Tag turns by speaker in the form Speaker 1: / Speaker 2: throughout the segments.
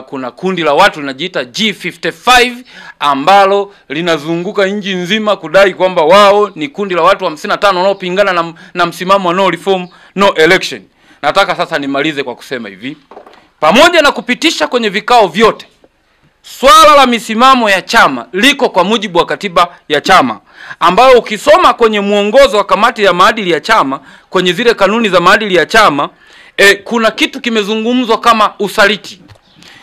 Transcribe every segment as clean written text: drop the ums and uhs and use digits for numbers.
Speaker 1: Kuna kundi la watu linajiita G55 ambalo linazunguka nchi nzima kudai kwamba wao ni kundi la watu 55 wanaopingana na msimamo wa no reform no election. Nataka sasa nimalize kwa kusema hivi: pamoja na kupitisha kwenye vikao vyote swala la misimamo ya chama liko kwa mujibu wa katiba ya chama, ambayo ukisoma kwenye muongozo wa kamati ya maadili ya chama, kwenye zile kanuni za maadili ya chama, kuna kitu kimezungumzwa kama usaliti.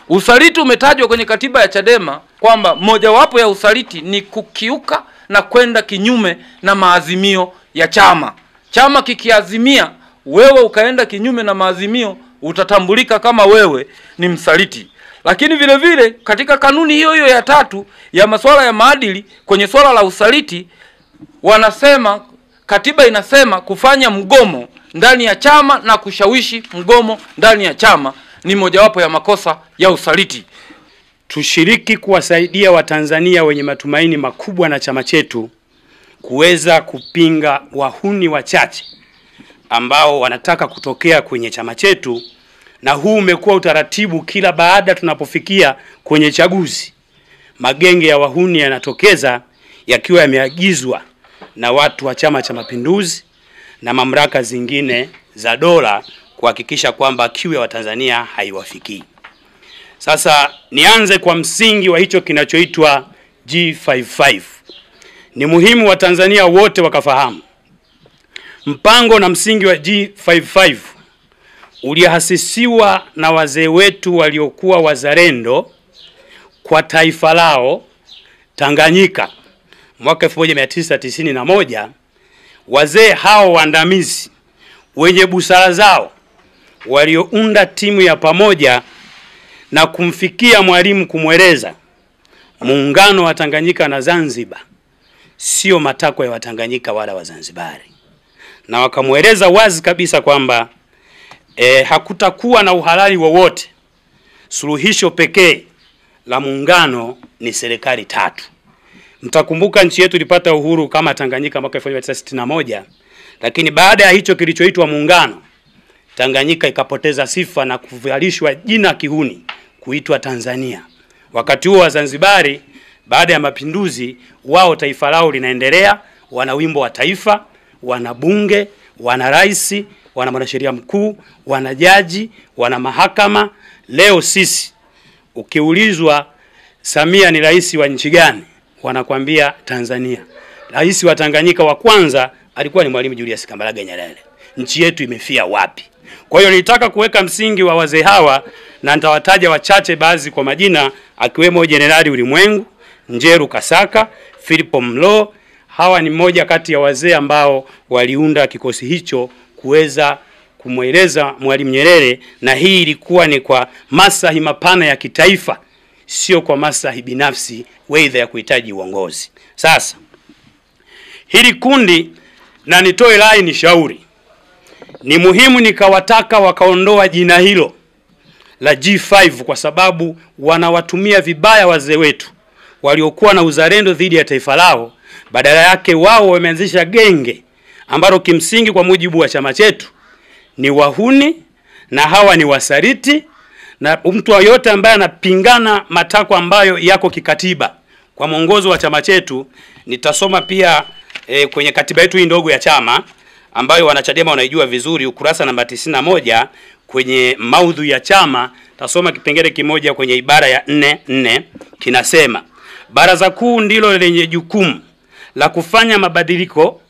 Speaker 1: Usaliti umetajwa kwenye katiba ya Chadema kwamba mojawapo ya usaliti ni kukiuka na kwenda kinyume na maazimio ya chama. Chama kikiazimia, wewe ukaenda kinyume na maazimio, utatambulika kama wewe ni msaliti. Lakini vile vile katika kanuni hiyo hiyo ya 3 ya masuala ya maadili, kwenye swala la usaliti, wanasema, katiba inasema kufanya mgomo ndani ya chama na kushawishi mgomo ndani ya chama ni mojawapo ya makosa ya usaliti.
Speaker 2: Tushiriki kuwasaidia Watanzania wenye matumaini makubwa na chama chetu kuweza kupinga wahuni wachache ambao wanataka kutokea kwenye chama chetu, na huu umekuwa utaratibu kila baada tunapofikia kwenye chaguzi. Magenge ya wahuni yanatokeza yakiwa yameagizwa na watu wa Chama cha Mapinduzi na mamlaka zingine za dola kuhakikisha kwamba kiu ya Watanzania haiwafikii. Sasa nianze kwa msingi wa hicho kinachoitwa G55. Ni muhimu Watanzania wote wakafahamu mpango na msingi wa G55 ulihasisiwa na wazee wetu waliokuwa wazalendo kwa taifa lao Tanganyika mwaka 1991. Wazee hao waandamizi wenye busara zao waliounda timu ya pamoja na kumfikia Mwalimu kumweleza muungano wa Tanganyika na Zanzibar sio matakwa ya Watanganyika wala Wazanzibari, na wakamweleza wazi kabisa kwamba hakutakuwa na uhalali wowote. Suluhisho pekee la muungano ni serikali 3. Mtakumbuka nchi yetu ilipata uhuru kama Tanganyika mwaka 1961, lakini baada ya hicho kilichoitwa muungano, Tanganyika ikapoteza sifa na kuvalishwa jina kihuni kuitwa Tanzania. Wakati huo Wazanzibari baada ya mapinduzi, wao taifa lao linaendelea, wana wimbo wa taifa, wana bunge, wana rais, wana mwanasheria mkuu, wana jaji, wana mahakama. Leo sisi ukiulizwa Samia ni rais wa nchi gani, wanakuambia Tanzania. Rais wa Tanganyika wa kwanza alikuwa ni Mwalimu Julius Kambarage Nyerere. Nchi yetu imefia wapi? Kwa hiyo nilitaka kuweka msingi wa wazee hawa, na nitawataja wachache baadhi kwa majina, akiwemo Jenerali Ulimwengu, Njeru Kasaka, Philip Mlo. Hawa ni mmoja kati ya wazee ambao waliunda kikosi hicho kuweza kumweleza Mwalimu Nyerere, na hii ilikuwa ni kwa maslahi mapana ya kitaifa, sio kwa maslahi binafsi weidha ya kuhitaji uongozi. Sasa hili kundi, na nitoe rai ni shauri, ni muhimu nikawataka wakaondoa jina hilo la G5 kwa sababu wanawatumia vibaya wazee wetu waliokuwa na uzalendo dhidi ya taifa lao. Badala yake wao wameanzisha genge ambalo kimsingi kwa mujibu wa chama chetu ni wahuni, na hawa ni wasaliti, na mtu yote ambaye anapingana matakwa ambayo yako kikatiba kwa mwongozo wa chama chetu. Nitasoma pia kwenye katiba yetu hii ndogo ya chama ambayo wanachadema wanaijua vizuri, ukurasa namba 91 kwenye maudhui ya chama. Tasoma kipengele kimoja kwenye ibara ya 4 kinasema: Baraza Kuu ndilo lenye jukumu la kufanya mabadiliko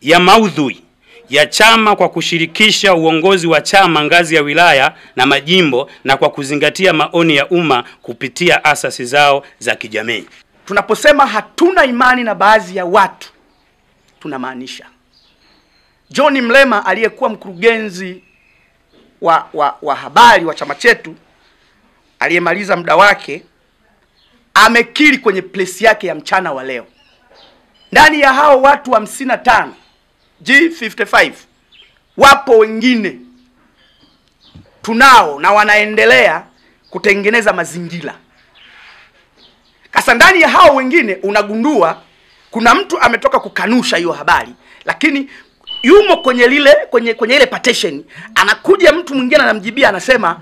Speaker 2: ya maudhui ya chama kwa kushirikisha uongozi wa chama ngazi ya wilaya na majimbo, na kwa kuzingatia maoni ya umma kupitia asasi zao za kijamii.
Speaker 3: Tunaposema hatuna imani na baadhi ya watu, tunamaanisha John Mlema aliyekuwa mkurugenzi wa habari wa chama chetu, aliyemaliza muda wake, amekiri kwenye press yake ya mchana wa leo, ndani ya hao watu 55 G55 wapo wengine tunao na wanaendelea kutengeneza mazingira. Kasa ndani ya hao wengine unagundua kuna mtu ametoka kukanusha hiyo habari, lakini yumo kwenye ile petition, anakuja mtu mwingine anamjibia, anasema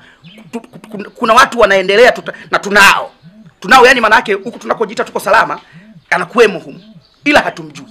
Speaker 3: kuna watu wanaendelea na tunao, yani maana yake huku tunakojiita tuko salama anakuwemo humu, ila hatumjui.